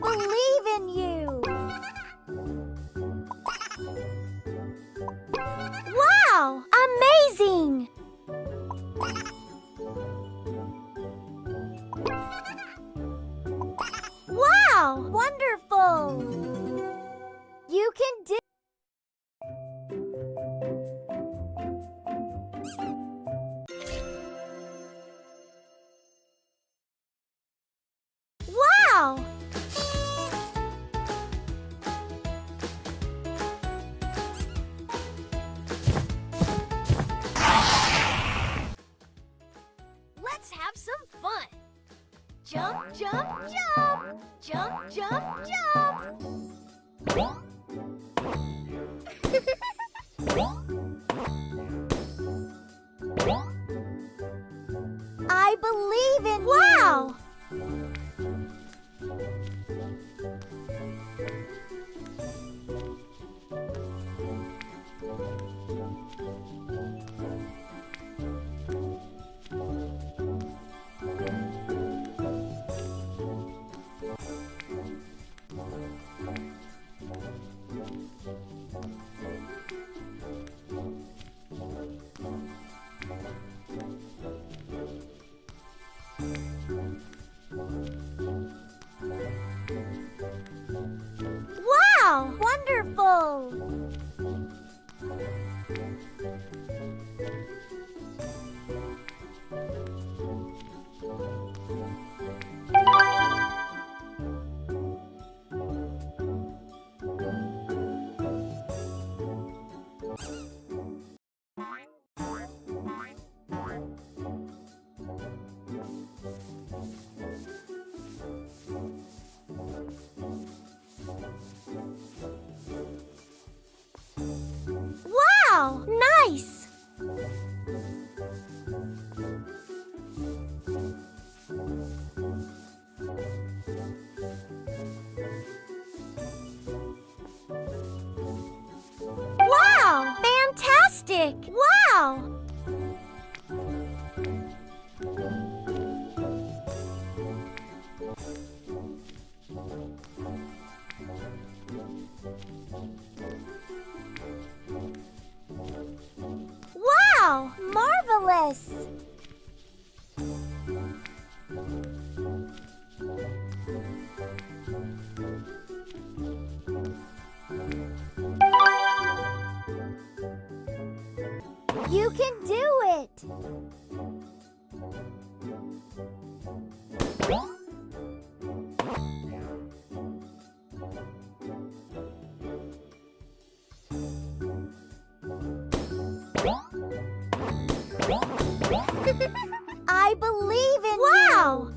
believe in you! Wow! Amazing! Wow! Wonderful! You can do... Wow! Let's have some fun! Jump, jump, jump! Jump, jump, jump! I believe in you! Wow! Wow! Wonderful! Wow! Nice! Wow! Fantastic! Wow! Wow! Marvelous! You can do it! I believe in you! Wow!